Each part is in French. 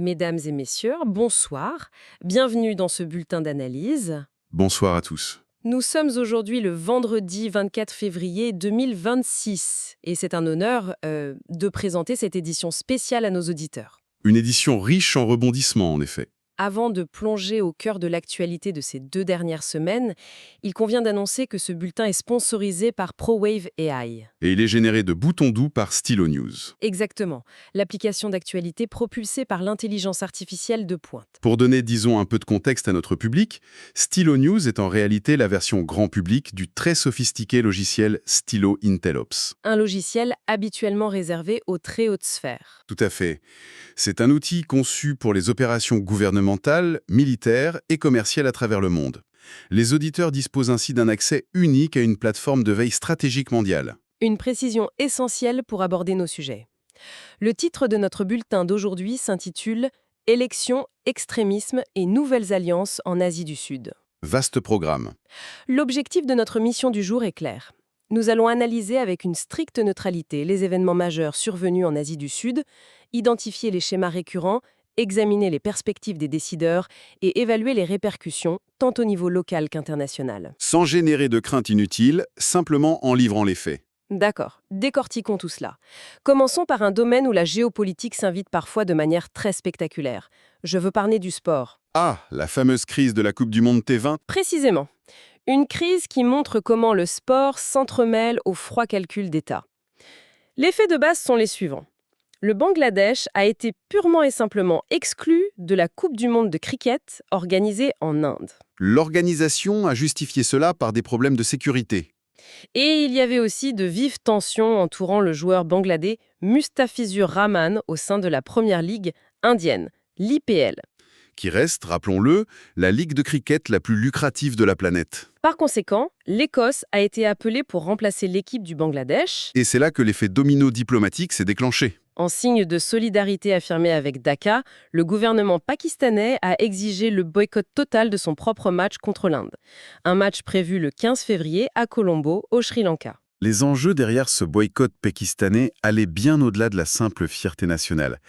Mesdames et messieurs, bonsoir. Bienvenue dans ce bulletin d'analyse. Bonsoir à tous. Nous sommes aujourd'hui le vendredi 24 février 2026 et c'est un honneur de présenter cette édition spéciale à nos auditeurs. Une édition riche en rebondissements, en effet. Avant de plonger au cœur de l'actualité de ces 2 dernières semaines, il convient d'annoncer que ce bulletin est sponsorisé par ProWave AI. Et il est généré de boutons doux par Stylo News. Exactement, l'application d'actualité propulsée par l'intelligence artificielle de pointe. Pour donner, disons, un peu de contexte à notre public, Stylo News est en réalité la version grand public du très sophistiqué logiciel Stylo Intellops. Un logiciel habituellement réservé aux très hautes sphères. Tout à fait. C'est un outil conçu pour les opérations gouvernementales, militaires et commerciales à travers le monde. Les auditeurs disposent ainsi d'un accès unique à une plateforme de veille stratégique mondiale. Une précision essentielle pour aborder nos sujets. Le titre de notre bulletin d'aujourd'hui s'intitule « Élections, extrémisme et nouvelles alliances en Asie du Sud ». Vaste programme. L'objectif de notre mission du jour est clair. Nous allons analyser avec une stricte neutralité les événements majeurs survenus en Asie du Sud, identifier les schémas récurrents, examiner les perspectives des décideurs et évaluer les répercussions, tant au niveau local qu'international. Sans générer de craintes inutiles, simplement en livrant les faits. D'accord, décortiquons tout cela. Commençons par un domaine où la géopolitique s'invite parfois de manière très spectaculaire. Je veux parler du sport. Ah, la fameuse crise de la Coupe du Monde T20. Précisément. Une crise qui montre comment le sport s'entremêle au froid calcul d'État. Les faits de base sont les suivants. Le Bangladesh a été purement et simplement exclu de la Coupe du Monde de cricket organisée en Inde. L'organisation a justifié cela par des problèmes de sécurité. Et il y avait aussi de vives tensions entourant le joueur bangladais Mustafizur Rahman au sein de la première ligue indienne, l'IPL. Qui reste, rappelons-le, la ligue de cricket la plus lucrative de la planète. Par conséquent, l'Écosse a été appelée pour remplacer l'équipe du Bangladesh. Et c'est là que l'effet domino diplomatique s'est déclenché. En signe de solidarité affirmée avec Dhaka, le gouvernement pakistanais a exigé le boycott total de son propre match contre l'Inde. Un match prévu le 15 février à Colombo, au Sri Lanka. Les enjeux derrière ce boycott pakistanais allaient bien au-delà de la simple fierté nationale.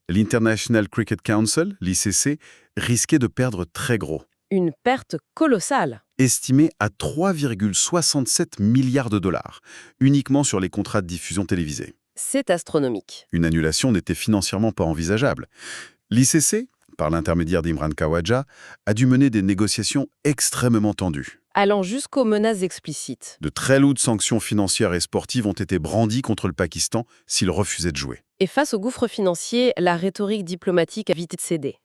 L'International Cricket Council, l'ICC, risquait de perdre très gros. Une perte colossale. Estimée à 3,67 milliards de dollars, uniquement sur les contrats de diffusion télévisée. C'est astronomique. Une annulation n'était financièrement pas envisageable. L'ICC, par l'intermédiaire d'Imran Khawaja, a dû mener des négociations extrêmement tendues. Allant jusqu'aux menaces explicites. De très lourdes sanctions financières et sportives ont été brandies contre le Pakistan s'il refusait de jouer. Et face au gouffre financier, la rhétorique diplomatique a vite cédé.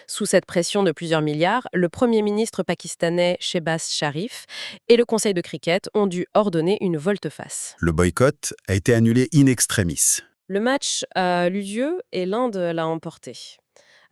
Sous cette pression de plusieurs milliards, le Premier ministre pakistanais Shehbaz Sharif et le Conseil de cricket ont dû ordonner une volte-face. Le boycott a été annulé in extremis. Le match a eu lieu et l'Inde l'a emporté.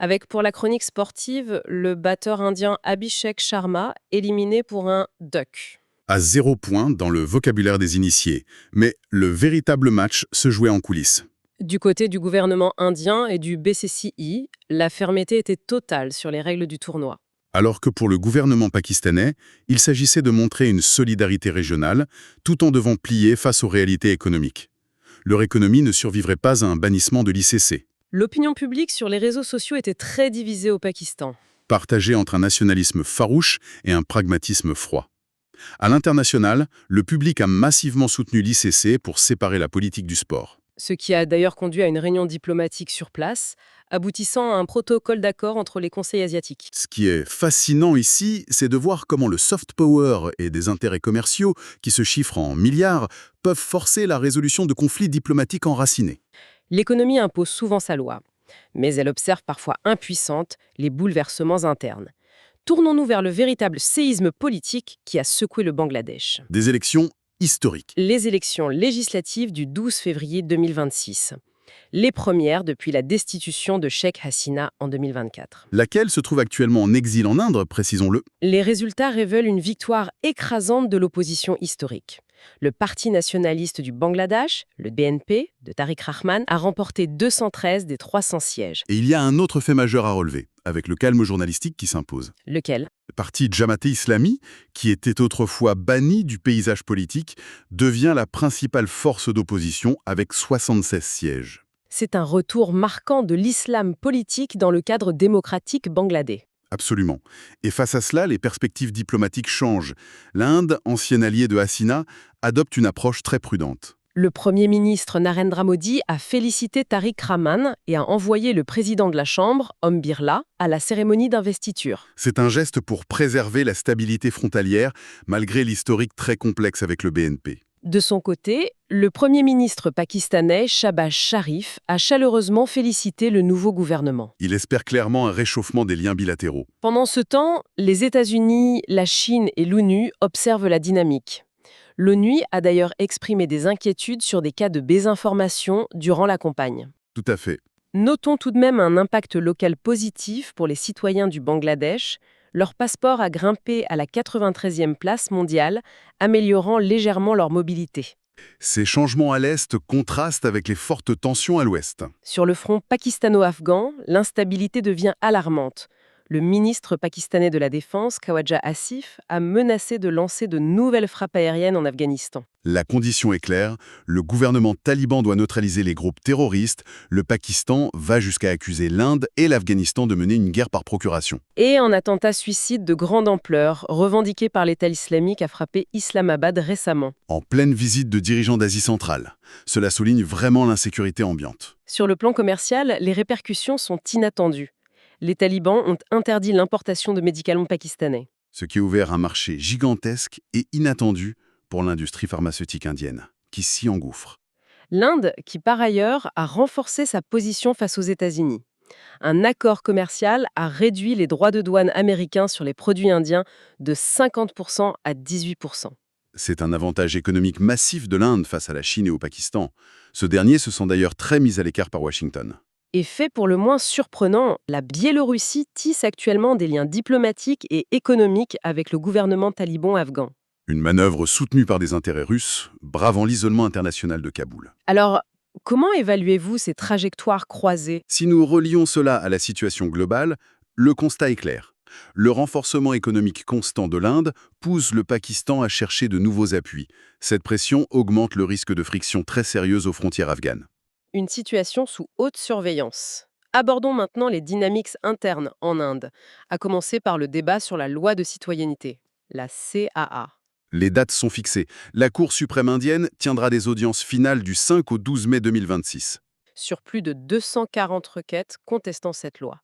Avec pour la chronique sportive, le batteur indien Abhishek Sharma éliminé pour un duck. À 0 point dans le vocabulaire des initiés, mais le véritable match se jouait en coulisses. Du côté du gouvernement indien et du BCCI, la fermeté était totale sur les règles du tournoi. Alors que pour le gouvernement pakistanais, il s'agissait de montrer une solidarité régionale, tout en devant plier face aux réalités économiques. Leur économie ne survivrait pas à un bannissement de l'ICC. L'opinion publique sur les réseaux sociaux était très divisée au Pakistan. Partagée entre un nationalisme farouche et un pragmatisme froid. À l'international, le public a massivement soutenu l'ICC pour séparer la politique du sport. Ce qui a d'ailleurs conduit à une réunion diplomatique sur place, aboutissant à un protocole d'accord entre les conseils asiatiques. Ce qui est fascinant ici, c'est de voir comment le soft power et des intérêts commerciaux, qui se chiffrent en milliards, peuvent forcer la résolution de conflits diplomatiques enracinés. L'économie impose souvent sa loi, mais elle observe parfois impuissante les bouleversements internes. Tournons-nous vers le véritable séisme politique qui a secoué le Bangladesh. Des élections historiques. Les élections législatives du 12 février 2026. Les premières depuis la destitution de Sheikh Hasina en 2024. Laquelle se trouve actuellement en exil en Inde, précisons-le. Les résultats révèlent une victoire écrasante de l'opposition historique. Le Parti nationaliste du Bangladesh, le BNP, de Tariq Rahman, a remporté 213 des 300 sièges. Et il y a un autre fait majeur à relever, avec le calme journalistique qui s'impose. Lequel ? Le parti Jamaat-e-Islami, qui était autrefois banni du paysage politique, devient la principale force d'opposition avec 76 sièges. C'est un retour marquant de l'islam politique dans le cadre démocratique bangladais. Absolument. Et face à cela, les perspectives diplomatiques changent. L'Inde, ancien allié de Hasina, adopte une approche très prudente. Le Premier ministre Narendra Modi a félicité Tariq Rahman et a envoyé le président de la Chambre, Om Birla, à la cérémonie d'investiture. C'est un geste pour préserver la stabilité frontalière, malgré l'historique très complexe avec le BNP. De son côté, le Premier ministre pakistanais Shahbaz Sharif a chaleureusement félicité le nouveau gouvernement. Il espère clairement un réchauffement des liens bilatéraux. Pendant ce temps, les États-Unis, la Chine et l'ONU observent la dynamique. L'ONU a d'ailleurs exprimé des inquiétudes sur des cas de désinformation durant la campagne. Tout à fait. Notons tout de même un impact local positif pour les citoyens du Bangladesh. Leur passeport a grimpé à la 93e place mondiale, améliorant légèrement leur mobilité. Ces changements à l'Est contrastent avec les fortes tensions à l'Ouest. Sur le front pakistano-afghan, l'instabilité devient alarmante. Le ministre pakistanais de la Défense, Khawaja Asif, a menacé de lancer de nouvelles frappes aériennes en Afghanistan. La condition est claire, le gouvernement taliban doit neutraliser les groupes terroristes, le Pakistan va jusqu'à accuser l'Inde et l'Afghanistan de mener une guerre par procuration. Et un attentat suicide de grande ampleur, revendiqué par l'État islamique, a frappé Islamabad récemment. En pleine visite de dirigeants d'Asie centrale. Cela souligne vraiment l'insécurité ambiante. Sur le plan commercial, les répercussions sont inattendues. Les talibans ont interdit l'importation de médicaments pakistanais. Ce qui a ouvert un marché gigantesque et inattendu pour l'industrie pharmaceutique indienne, qui s'y engouffre. L'Inde, qui par ailleurs a renforcé sa position face aux États-Unis. Un accord commercial a réduit les droits de douane américains sur les produits indiens de 50% à 18%. C'est un avantage économique massif de l'Inde face à la Chine et au Pakistan. Ce dernier se sent d'ailleurs très mis à l'écart par Washington. Et fait pour le moins surprenant, la Biélorussie tisse actuellement des liens diplomatiques et économiques avec le gouvernement taliban afghan. Une manœuvre soutenue par des intérêts russes, bravant l'isolement international de Kaboul. Alors, comment évaluez-vous ces trajectoires croisées ? Si nous relions cela à la situation globale, le constat est clair. Le renforcement économique constant de l'Inde pousse le Pakistan à chercher de nouveaux appuis. Cette pression augmente le risque de friction très sérieuse aux frontières afghanes. Une situation sous haute surveillance. Abordons maintenant les dynamiques internes en Inde, à commencer par le débat sur la loi de citoyenneté, la CAA. Les dates sont fixées. La Cour suprême indienne tiendra des audiences finales du 5 au 12 mai 2026. Sur plus de 240 requêtes contestant cette loi.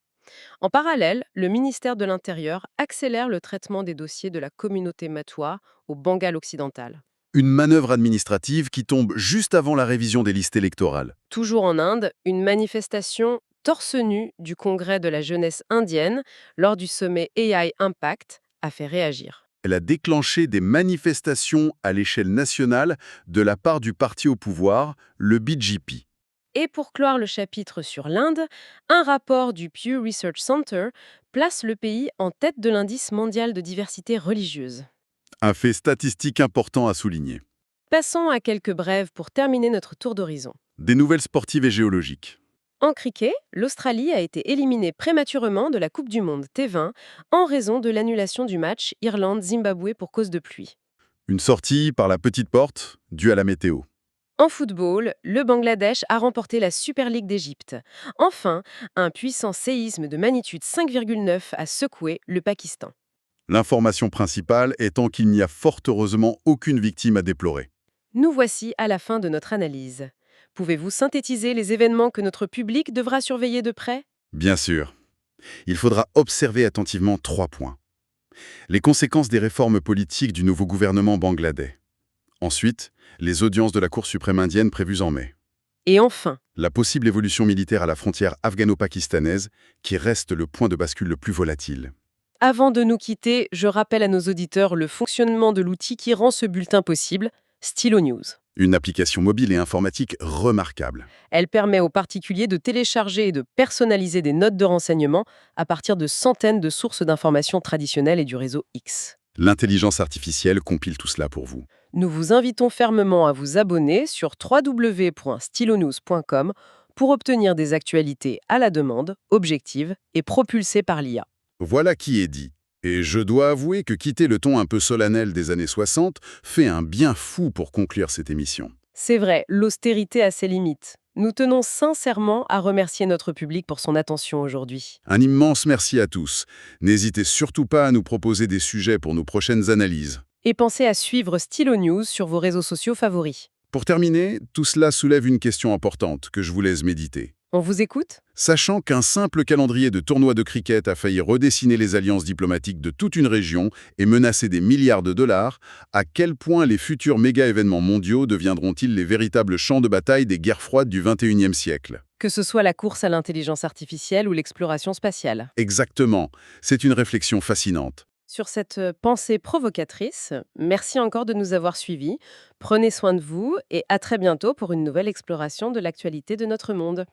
En parallèle, le ministère de l'Intérieur accélère le traitement des dossiers de la communauté Matua au Bengale occidental. Une manœuvre administrative qui tombe juste avant la révision des listes électorales. Toujours en Inde, une manifestation torse nu du Congrès de la jeunesse indienne lors du sommet AI Impact a fait réagir. Elle a déclenché des manifestations à l'échelle nationale de la part du parti au pouvoir, le BJP. Et pour clore le chapitre sur l'Inde, un rapport du Pew Research Center place le pays en tête de l'indice mondial de diversité religieuse. Un fait statistique important à souligner. Passons à quelques brèves pour terminer notre tour d'horizon. Des nouvelles sportives et géologiques. En cricket, l'Australie a été éliminée prématurément de la Coupe du Monde T20 en raison de l'annulation du match Irlande-Zimbabwe pour cause de pluie. Une sortie par la petite porte, due à la météo. En football, le Bangladesh a remporté la Super League d'Égypte. Enfin, un puissant séisme de magnitude 5,9 a secoué le Pakistan. L'information principale étant qu'il n'y a fort heureusement aucune victime à déplorer. Nous voici à la fin de notre analyse. Pouvez-vous synthétiser les événements que notre public devra surveiller de près ? Bien sûr. Il faudra observer attentivement 3 points. Les conséquences des réformes politiques du nouveau gouvernement bangladais. Ensuite, les audiences de la Cour suprême indienne prévues en mai. Et enfin, La possible évolution militaire à la frontière afghano-pakistanaise, qui reste le point de bascule le plus volatile. avant de nous quitter, je rappelle à nos auditeurs le fonctionnement de l'outil qui rend ce bulletin possible, Stylo News. Une application mobile et informatique remarquable. Elle permet aux particuliers de télécharger et de personnaliser des notes de renseignement à partir de centaines de sources d'informations traditionnelles et du réseau X. L'intelligence artificielle compile tout cela pour vous. Nous vous invitons fermement à vous abonner sur www.stylonews.com pour obtenir des actualités à la demande, objectives et propulsées par l'IA. Voilà qui est dit. Et je dois avouer que quitter le ton un peu solennel des années 60 fait un bien fou pour conclure cette émission. C'est vrai, l'austérité a ses limites. Nous tenons sincèrement à remercier notre public pour son attention aujourd'hui. Un immense merci à tous. N'hésitez surtout pas à nous proposer des sujets pour nos prochaines analyses. Et pensez à suivre Stylo News sur vos réseaux sociaux favoris. Pour terminer, tout cela soulève une question importante que je vous laisse méditer. On vous écoute? Sachant qu'un simple calendrier de tournois de cricket a failli redessiner les alliances diplomatiques de toute une région et menacer des milliards de dollars, à quel point les futurs méga-événements mondiaux deviendront-ils les véritables champs de bataille des guerres froides du XXIe siècle? Que ce soit la course à l'intelligence artificielle ou l'exploration spatiale. Exactement. C'est une réflexion fascinante. Sur cette pensée provocatrice, merci encore de nous avoir suivis. Prenez soin de vous et à très bientôt pour une nouvelle exploration de l'actualité de notre monde.